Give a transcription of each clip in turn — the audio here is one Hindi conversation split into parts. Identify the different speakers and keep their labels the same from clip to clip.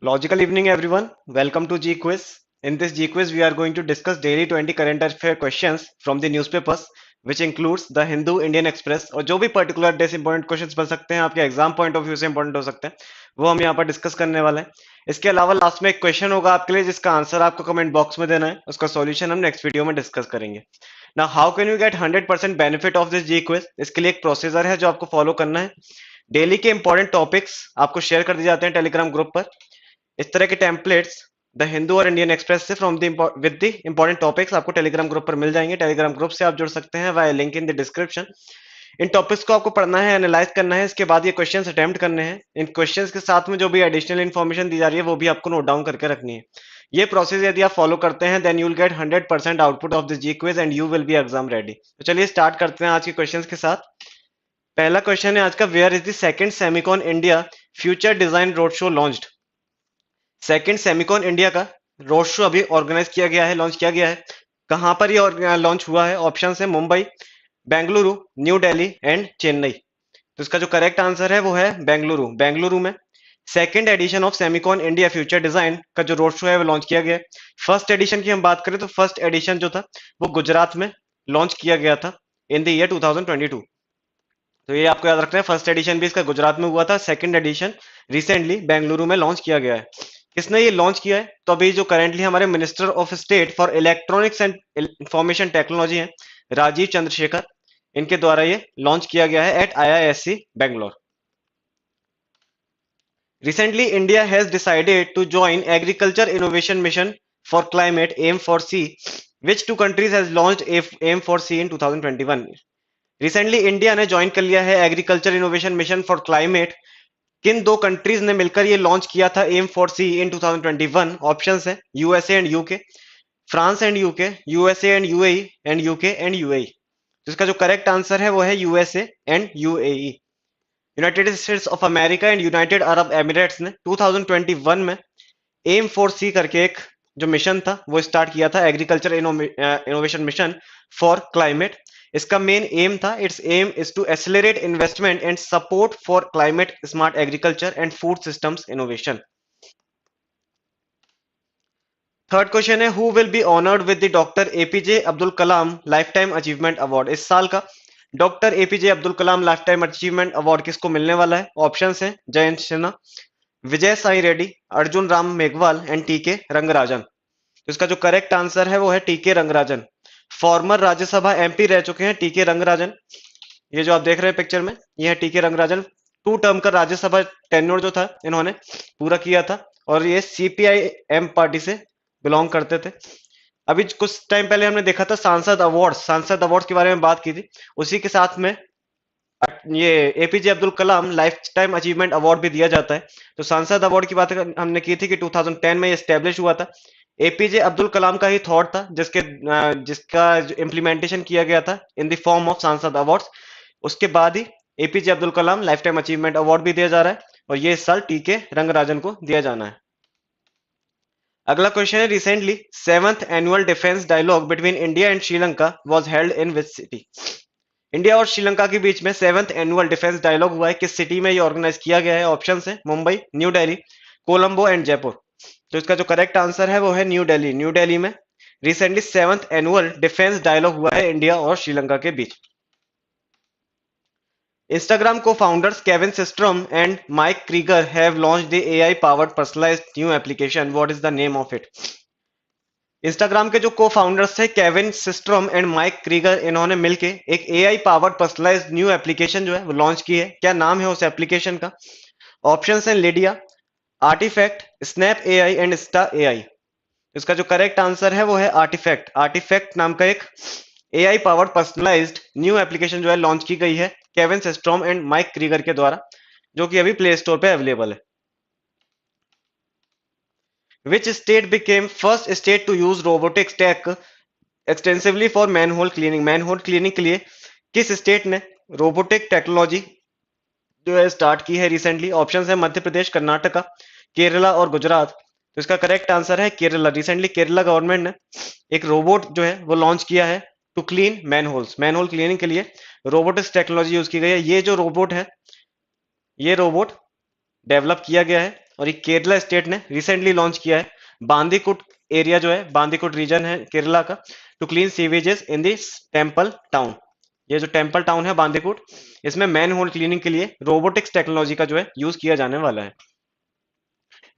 Speaker 1: Logical evening, everyone. Welcome to G Quiz. In this G Quiz, we are going to discuss daily 20 current affair questions from the newspapers, which includes the Hindu, Indian Express और जो भी पर्टिकुलर डे से इंपॉर्टेंट क्वेश्चंस बन सकते हैं, आपके एग्जाम पॉइंट ऑफ व्यू से इंपॉर्टेंट हो सकते हैं, वो हम यहाँ पर डिस्कस करने वाले हैं। इसके अलावा लास्ट में एक क्वेश्चन होगा आपके लिए, जिसका आंसर आपको कमेंट बॉक्स में देना है। उसका सॉल्यूशन हम नेक्स्ट वीडियो में डिस्कस करेंगे। ना how can you get 100% benefit of this G quiz? इसके लिए एक प्रोसीजर है जो आपको फॉलो करना है। डेली के इंपॉर्टेंट टॉपिक्स आपको शेयर कर दिए जाते हैं टेलीग्राम ग्रुप पर। इस तरह के टेम्पलेट्स द हिंदू और इंडियन एक्सप्रेस से from the with the important topics आपको टेलीग्राम ग्रुप पर मिल जाएंगे। टेलीग्राम ग्रुप से आप जुड़ सकते हैं via link in the description. In topics को आपको पढ़ना है, एनालाइज करना है, इसके बाद ये क्वेश्चंस अटेम्प्ट करने हैं। इन क्वेश्चंस के साथ में जो भी एडिशनल इन्फॉर्मेशन दी जा रही है वो भी आपको नोट डाउन करके रखनी है। ये प्रोसेस यदि आप फॉलो करते हैं then you will get 100% output of this G quiz and you will be exam ready. तो चलिए स्टार्ट करते हैं आज के क्वेश्चंस के साथ। पहला क्वेश्चन है आज का, where is the second Semicon India future design road show launched? Second Semicon India का रोड शो अभी ऑर्गेनाइज किया गया है, लॉन्च किया गया है। कहां पर ये लॉन्च हुआ है? ऑप्शन है मुंबई, बेंगलुरु, न्यू दिल्ली एंड चेन्नई। तो इसका जो करेक्ट आंसर है वो है बेंगलुरु। बेंगलुरु में second edition of Semicon India future design का जो रोड शो है वो लॉन्च किया गया है। फर्स्ट एडिशन की हम बात करें तो फर्स्ट एडिशन जो था वो गुजरात में लॉन्च किया गया था इन द ईयर 2022। तो ये आपको याद रखना है, फर्स्ट एडिशन भी इसका गुजरात में हुआ था, सेकंड एडिशन रिसेंटली बेंगलुरु में लॉन्च किया गया है। किसने ये लॉन्च किया है? तो अभी जो करेंटली हमारे minister of state for electronics and information technology है, राजीव चंद्रशेखर, इनके द्वारा ये लॉन्च किया गया है at IISc Bangalore. Recently, India has decided to join Agriculture Innovation Mission for Climate (AIM for C). Which two countries has launched AIM for C in 2021? Recently India ने ज्वाइन कर लिया है agriculture innovation mission for climate. किन दो कंट्रीज ने मिलकर ये लॉन्च किया था aim for C in 2021? Options है USA and UK, France and UK, USA and UAE and UK and UAE. तो इसका जो करेक्ट आंसर है वो है USA and UAE. United States of America and United Arab Emirates ने 2021 में एम फॉर सी करके एक जो मिशन था वो स्टार्ट किया था, agriculture innovation mission for climate. इसका मेन एम था, its aim is to accelerate investment and support for climate smart agriculture and food systems innovation. Third question है, who will be honoured with the doctor APJ Abdul Kalam lifetime achievement award? इस साल का doctor APJ Abdul Kalam lifetime achievement award किसको मिलने वाला है? ऑप्शंस हैं जयंत सिन्हा, विजय साई रेड्डी, अर्जुन राम मेघवाल एंड टीके रंगराजन। तो इसका जो करेक्ट आंसर है वो है टीके रंगराजन। फॉर्मर राज्यसभा एमपी रह चुके हैं टीके रंगराजन। ये जो आप देख रहे हैं पिक्चर में, ये है टीके रंगराजन। 2 टर्म का राज्यसभा टेन्योर जो था इन्होंने पूरा किया था और ये सीपीआई एम पार्टी से बिलोंग करते थे। अभी कुछ टाइम पहले हमने देखा था सांसद अवार्ड्स के बारे में बात की थी। उसी के साथ में ये APJ Abdul Kalam lifetime achievement award भी दिया जाता है। तो सांसद अवार्ड की बात हमने की थी कि 2010 में ये स्टेब्लिश हुआ था। एपीजे अब्दुल कलाम का ही थॉट था जिसका इम्प्लीमेंटेशन किया गया था इन द फॉर्म ऑफ सांसद अवार्ड्स। उसके बाद ही APJ Abdul Kalam lifetime achievement award भी दिया जा रहा है और ये इस साल टीके रंगराजन को दिया जाना है। अगला क्वेश्चन है, recently 7th annual defence dialogue between India and Sri Lanka was held in which city? India और श्रीलंका के बीच में 7th एनुअल डिफेंस डायलॉग हुआ है, किस सिटी में ये ऑर्गेनाइज किया गया है? ऑप्शन है मुंबई, न्यू दिल्ली, कोलंबो एंड जयपुर। तो इसका जो करेक्ट आंसर है वो है न्यू दिल्ली। न्यू दिल्ली में recently 7th annual defence dialogue हुआ है इंडिया और श्रीलंका के बीच। Instagram co-founders Kevin Systrom and Mike Krieger have launched the AI-powered personalized new application. What is the name of it? Instagram के जो को-फाउंडर्स थे Kevin Systrom and mic Krieger, इन्होंने मिलके एक AI powered personalised new application जो है वो लॉन्च की है। क्या नाम है उस एप्लीकेशन का? ऑप्शंस हैं Lydia, artifact, snap AI and स्टा AI। इसका जो करेक्ट आंसर है वो है आर्टिफैक्ट। आर्टिफैक्ट नाम का एक AI powered personalised new application जो है लॉन्च की गई है Kevin Systrom and mic Krieger के द्वारा, जो कि अभी प्ले स्टोर पे अवेलेबल है। Which state became first state to use robotics tech extensively for manhole cleaning? Manhole cleaning के लिए किस स्टेट ने रोबोटिक टेक्नोलॉजी जो है स्टार्ट की है रिसेंटली? ऑप्शंस है मध्य प्रदेश, कर्नाटका, केरला और गुजरात। तो इसका करेक्ट आंसर है केरला। रिसेंटली केरला गवर्नमेंट ने एक रोबोट जो है वो लॉन्च किया है to clean manholes. Manhole cleaning के लिए रोबोटिक्स टेक्नोलॉजी यूज की गई है। ये जो रोबोट है, ये रोबोट डेवलप किया गया है और ये केरला स्टेट ने रिसेंटली लॉन्च किया है। बांदीकुट एरिया जो है, बांदीकुट रीजन है केरला का, to clean sewages in this temple town. ये जो टेम्पल टाउन है बांदीकुट, इसमें मैन होल क्लीनिंग के लिए रोबोटिक्स टेक्नोलॉजी का जो है यूज किया जाने वाला है।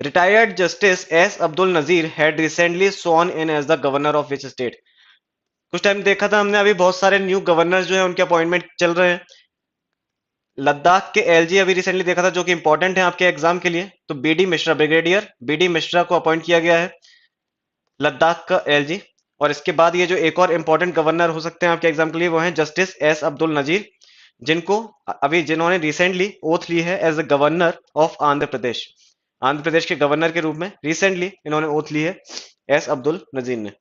Speaker 1: Retired justice S Abdul Nazeer had recently sworn in as the governor of which state. कुछ टाइम देखा था हमने, अभी बहुत सारे न्यू गवर्नर जो है उनके अपॉइंटमेंट चल रहे हैं। लद्दाख के एलजी अभी रिसेंटली देखा था, जो कि इंपॉर्टेंट है आपके एग्जाम के लिए। तो B D Mishra, brigadier B D Mishra को अपॉइंट किया गया है लद्दाख का एलजी। और इसके बाद ये जो एक और इंपॉर्टेंट गवर्नर हो सकते हैं आपके एग्जाम के लिए, वो हैं जस्टिस एस अब्दुल नजीर, जिनको अभी जिन्होंने रिसेंटली ओथ ली है as a governor of Andhra Pradesh. Andhra Pradesh के गवर्नर के रूप में रिसेंटली इन्होंने ओथ ली है एस अब्दुल नजीर ने।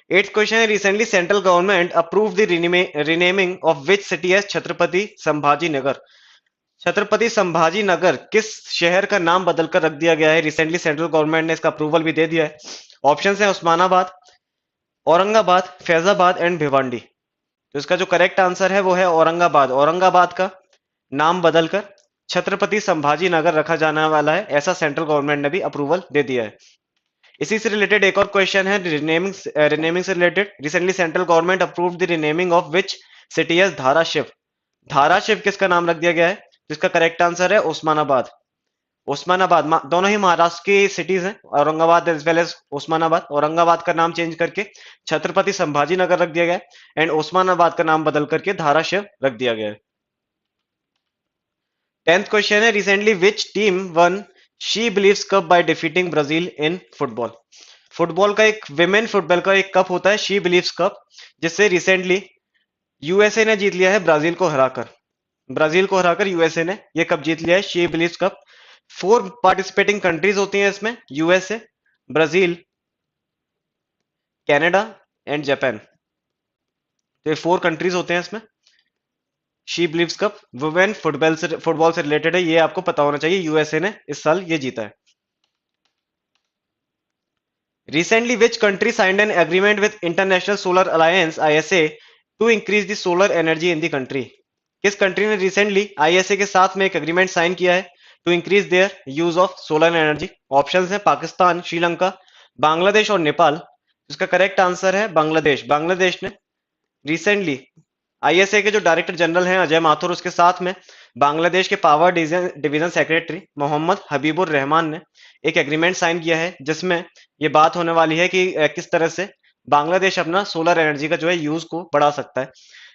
Speaker 1: एट्थ क्वेश्चन है, recently central government approve the renaming of which city as Chhatrapati Sambhaji Nagar. Chhatrapati Sambhaji Nagar किस शहर का नाम बदलकर रख दिया गया है? रिसेंटली सेंट्रल गवर्नमेंट ने इसका अप्रूवल भी दे दिया है। ऑप्शन है उस्मानाबाद, औरंगाबाद, फैजाबाद एंड भिवांडी। तो इसका जो करेक्ट आंसर है वो है औरंगाबाद। औरंगाबाद का नाम बदलकर छत्रपति संभाजी नगर रखा जाने वाला है, ऐसा सेंट्रल गवर्नमेंट ने भी अप्रूवल दे दिया है। इसी से रिलेटेड एक और क्वेश्चन है, रिनेमिंग से related. Recently central government approved the renaming of which city as Dharashiv. Dharashiv किसका नाम रख दिया गया है? जिसका करेक्ट आंसर है उस्मानाबाद। उस्मानाबाद दोनों ही महाराष्ट्र की सिटीज हैं, Aurangabad as well as Osmanabad. Aurangabad का नाम चेंज करके छत्रपति संभाजी नगर रख दिया गया है एंड उस्मानाबाद का नाम बदल करके धाराशिव रख दिया गया है। 10th क्वेश्चन है, recently which team one she beliefs cup by defeating Brazil in football. Football का एक विमेन फुटबॉल का एक कप होता है शी बिलीव्स कप, जिससे रिसेंटली यूएसए ने जीत लिया है ब्राजील को हराकर। ब्राजील को हराकर यूएसए ने ये कप जीत लिया है, she beliefs cup. 4 participating countries होती हैं इसमें, USA, Brazil, Canada and Japan. तो ये 4 कंट्रीज होते हैं इसमें। She beliefs cup women football से रिलेटेड है, ये आपको पता होना चाहिए। यूएसए ने इस साल ये जीता है। Recently, which country signed an agreement with International Solar Alliance (ISA) to increase the solar energy in the country? किस कंट्री ने रिसेंटली आईएसए के साथ में एक एग्रीमेंट साइन किया है to increase their use of solar energy? Options हैं पाकिस्तान, श्रीलंका, बांग्लादेश और नेपाल। इसका करेक्ट आंसर है बांग्लादेश। बांग्लादेश ने रिसेंटली आईएसए के जो डायरेक्टर जनरल हैं अजय माथुर, उसके साथ में बांग्लादेश के power division secretary Mohammad Habibur Rahman ने एक एग्रीमेंट साइन किया है, जिसमें ये बात होने वाली है कि किस तरह से बांग्लादेश अपना सोलर एनर्जी का जो है यूज को बढ़ा सकता है।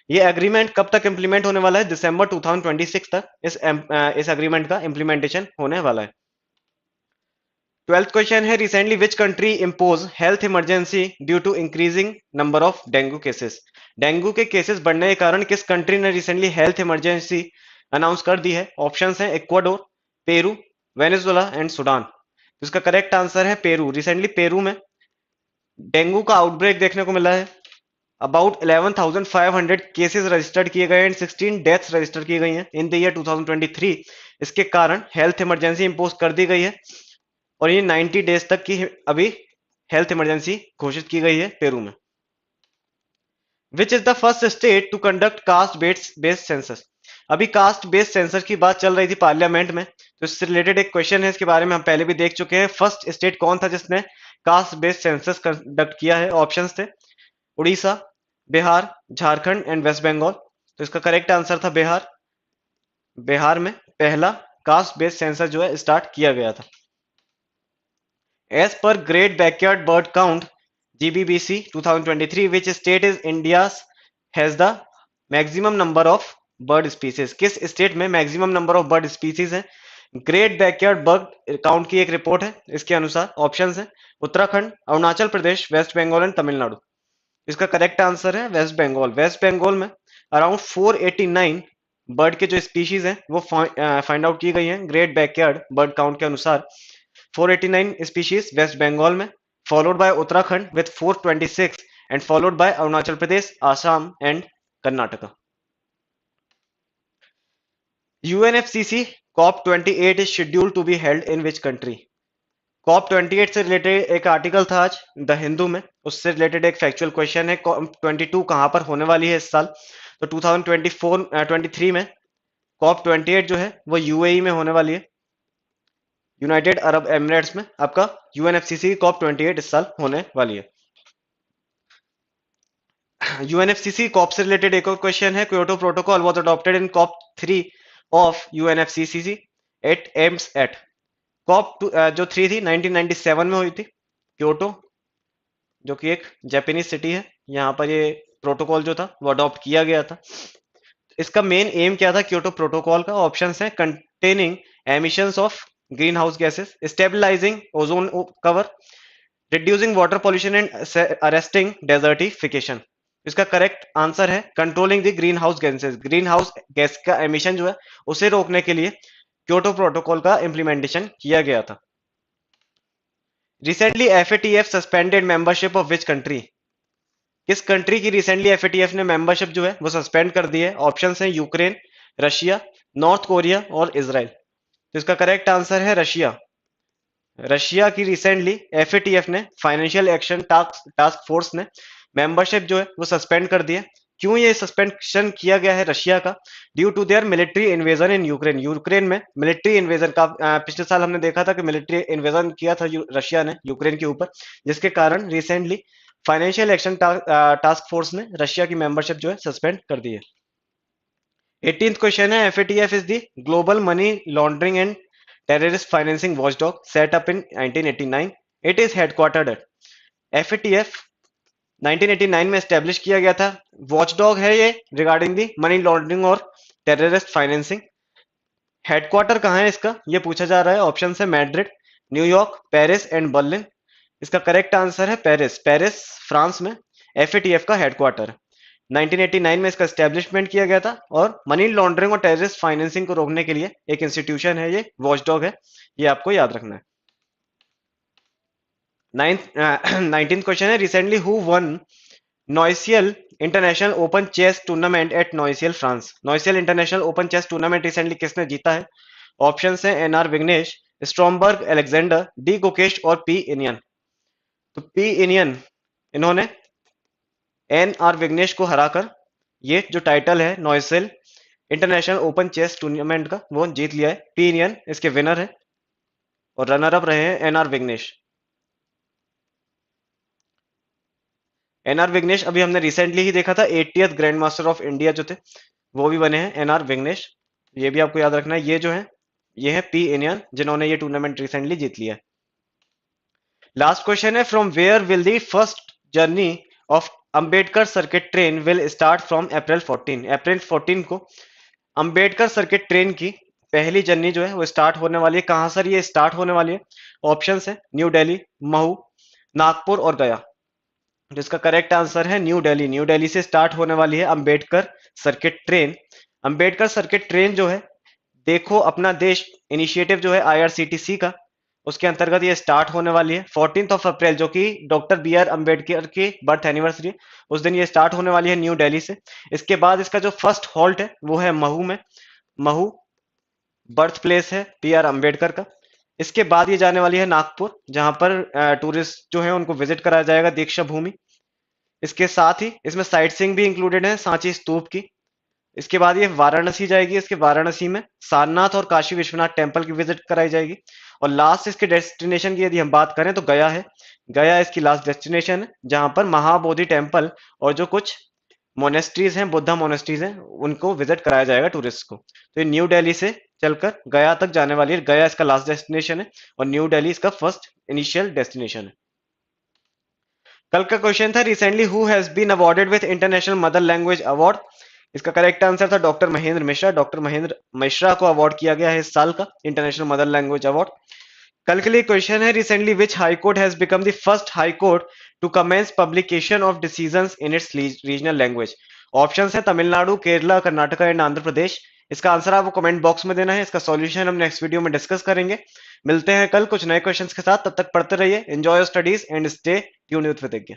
Speaker 1: ये एग्रीमेंट कब तक इंप्लीमेंट होने वाला है? दिसंबर 2026 तक इस एग्रीमेंट का इंप्लीमेंटेशन होने वाला है। 12th क्वेश्चन है, recently which country impose health emergency due to increasing number of dengue cases. Dengue के केसेस बढ़ने के कारण किस कंट्री ने रिसेंटली हेल्थ इमरजेंसी अनाउंस कर दी है? ऑप्शंस हैं Ecuador, Peru, Venezuela and Sudan. इसका करेक्ट आंसर है पेरू। रिसेंटली पेरू में डेंगू का आउटब्रेक देखने को मिला है। अबाउट 11,500 केसेस रजिस्टर्ड किए गए एंड 16 डेथ्स रजिस्टर की गई हैं इन द ईयर 2023। इसके कारण हेल्थ इमरजेंसी इंपोज कर दी गई है और ये 90 डेज तक की अभी हेल्थ इमरजेंसी घोषित की गई है पेरू में। Which is the first state to conduct caste based census. अभी कास्ट बेस्ड सेंसस की बात चल रही थी पार्लियामेंट में, तो इससे रिलेटेड एक क्वेश्चन है, इसके बारे में हम पहले भी देख चुके हैं। फर्स्ट स्टेट कौन था जिसने कास्ट बेस्ड सेंसस कंडक्ट किया है? ऑप्शंस थे उड़ीसा, बिहार, झारखंड एंड वेस्ट बंगाल। तो इसका करेक्ट आंसर था बिहार। बिहार में पहला कास्ट बेस्ड सेंसस जो है स्टार्ट किया गया था। As per great backyard bird count GBBC 2023, which state is India's has the maximum number of bird species? किस स्टेट में maximum number of bird species है? ग्रेट बैकयार्ड बर्ड काउंट की एक रिपोर्ट है इसके अनुसार। ऑप्शंस हैं उत्तराखंड, अरुणाचल प्रदेश, वेस्ट बंगाल एंड तमिलनाडु। इसका करेक्ट आंसर है वेस्ट बंगाल। वेस्ट बंगाल में अराउंड 489 बर्ड के जो स्पीशीज हैं वो फाइंड आउट की गई हैं ग्रेट बैकयार्ड बर्ड काउंट के अनुसार। 489 स्पीशीज वेस्ट बंगाल में, followed by Uttarakhand with 426 and followed by Arunachal Pradesh, Assam and Karnataka. UNFCCC COP28 is scheduled to be held in which country? COP28 से रिलेटेड एक आर्टिकल था आज द हिंदू में, उससे रिलेटेड एक फैक्चुअल क्वेश्चन है। COP22 कहां पर होने वाली है इस साल? तो 2023 में COP28 जो है वो यूएई में होने वाली है, यूनाइटेड अरब एमिरेट्स में। आपका यूएनएफसीसी की COP28 इस साल होने वाली है। यूएनएफसीसी कॉप से रिलेटेड एक और क्वेश्चन है। Kyoto protocol was adopted in COP3 of UNFCCC at एम्स एट। जो 3 थी 1997 में हुई थी। क्योटो जो कि एक जापानीज सिटी है, यहाँ पर ये प्रोटोकॉल जो था वो अडॉप्ट किया गया था। इसका मेन एम क्या था क्योटो प्रोटोकॉल का? ऑप्शंस हैं containing emissions of green house gases, stabilising ozone cover, reducing water pollution and arresting desertification. इसका करेक्ट आंसर है controlling the green house gases. Green house gas का एमिशन जो है उसे रोकने के लिए क्योटो प्रोटोकॉल का इंप्लीमेंटेशन किया गया था। Recently FATF suspended membership of which country? किस कंट्री की रिसेंटली एफएटीएफ ने मेंबरशिप जो है वो सस्पेंड कर दी है? ऑप्शंस हैं यूक्रेन, रशिया, नॉर्थ कोरिया और इजराइल। तो इसका करेक्ट आंसर है रशिया। रशिया की रिसेंटली एफएटीएफ ने, फाइनेंशियल एक्शन टास्क फोर्स ने मेंबरशिप जो है वो सस्पेंड कर दिया। क्यों ये सस्पेंशन किया गया है रशिया का? Due to their military invasion in Ukraine. Ukraine में मिलिट्री इन्वेजन का पिछले साल हमने देखा था कि मिलिट्री इन्वेजन किया था रशिया ने यूक्रेन के ऊपर, जिसके कारण recently financial action task force ने रशिया की मेंबरशिप जो है सस्पेंड कर दी है। 18th क्वेश्चन है FATF is the global money laundering and terrorist financing watchdog set up in 1989। It is headquartered at. FATF 1989 में एस्टेब्लिश किया गया था। वॉचडॉग है ये रिगार्डिंग दी मनी लॉन्ड्रिंग और टेररिस्ट फाइनेंसिंग। हेडक्वार्टर कहाँ है इसका ये पूछा जा रहा है। ऑप्शन है Madrid, New York, Paris and Berlin. इसका करेक्ट आंसर है पेरिस। पेरिस फ्रांस में एफएटीएफ का हेडक्वार्टर। 1989 में इसका एस्टेब्लिशमेंट किया गया था और मनी लॉन्ड्रिंग और टेररिस्ट फाइनेंसिंग को रोकने के लिए एक इंस्टीट्यूशन है, ये वॉचडॉग है, ये आपको याद रखना है। 19th क्वेश्चन है recently who won Noisiel international open chess tournament at Noisiel France. Noisiel international open chess tournament recently किसने जीता है? ऑप्शंस हैं NR Vignesh, Stromberg Alexander, D Gukesh और पी इनियन। तो पी इनियन इन्होंने एनआर विग्नेश को हराकर ये जो टाइटल है Noisiel international open chess tournament का वो जीत लिया है। पी इनियन इसके विनर है और रनर अप रहे हैं एनआर विग्नेश। एनआर विग्नेश अभी हमने रिसेंटली ही देखा था 80th grand master of India जो थे वो भी बने हैं एनआर विग्नेश। ये भी आपको याद रखना है। ये जो है ये है पी इनियन जिन्होंने ये टूर्नामेंट रिसेंटली जीत लिया है। लास्ट क्वेश्चन है from where will the first journey of Ambedkar circuit train will start from April 14। April 14 को अंबेडकर सर्किट ट्रेन की पहली जर्नी जो है वो स्टार्ट होने वाली है। कहां सर ये स्टार्ट होने वाली है? ऑप्शंस है न्यू दिल्ली, महू, नागपुर और गया। जिसका करेक्ट आंसर है न्यू दिल्ली। न्यू दिल्ली से स्टार्ट होने वाली है Ambedkar circuit train. Ambedkar circuit train जो है देखो अपना देश इनिशिएटिव जो है आईआरसीटीसी का, उसके अंतर्गत ये स्टार्ट होने वाली है 14 अप्रैल जो कि डॉक्टर बी आर अम्बेडकर की बर्थ एनिवर्सरी, उस दिन ये स्टार्ट होने वाली है न्यू दिल्ली से। इसके बाद इसका जो फर्स्ट हॉल्ट है वो है महू में। महू बर्थ प्लेस है बी आर अम्बेडकर का। इसके बाद ये जाने वाली है नागपुर जहां पर टूरिस्ट जो है उनको विजिट कराया जाएगा दीक्षा भूमि। इसके साथ ही इसमें साइट सीइंग भी इंक्लूडेड है सांची स्तूप की। इसके बाद ये वाराणसी जाएगी। इसके वाराणसी में सारनाथ और काशी विश्वनाथ टेम्पल की विजिट कराई जाएगी। और लास्ट इसके डेस्टिनेशन की यदि हम बात करें तो गया है। गया इसकी लास्ट डेस्टिनेशन है जहां पर महाबोधि टेम्पल और जो कुछ मोनेस्ट्रीज हैं, बुद्धा मोनेस्ट्रीज हैं, उनको विजिट कराया जाएगा टूरिस्ट को। तो ये न्यू दिल्ली से चलकर गया तक जाने वाली है। गया इसका लास्ट डेस्टिनेशन है और न्यू दिल्ली इसका फर्स्ट इनिशियल डेस्टिनेशन है। कल का क्वेश्चन था recently who has been awarded with international mother language award. इसका करेक्ट आंसर था डॉक्टर महेंद्र मिश्रा। डॉक्टर महेंद्र मिश्रा को अवार्ड किया गया है इस साल का इंटरनेशनल मदर लैंग्वेज अवार्ड। कल के लिए क्वेश्चन है recently which high court has become the first high court to commence publication of decisions in its regional language. Options है तमिलनाडु, केरला, कर्नाटका एंड आंध्र प्रदेश। इसका आंसर आपको कमेंट बॉक्स में देना है। इसका सॉल्यूशन हम नेक्स्ट वीडियो में डिस्कस करेंगे। मिलते हैं कल कुछ नए क्वेश्चंस के साथ। तब तक पढ़ते रहिए। Enjoy your studies and stay tuned with विज्ञ।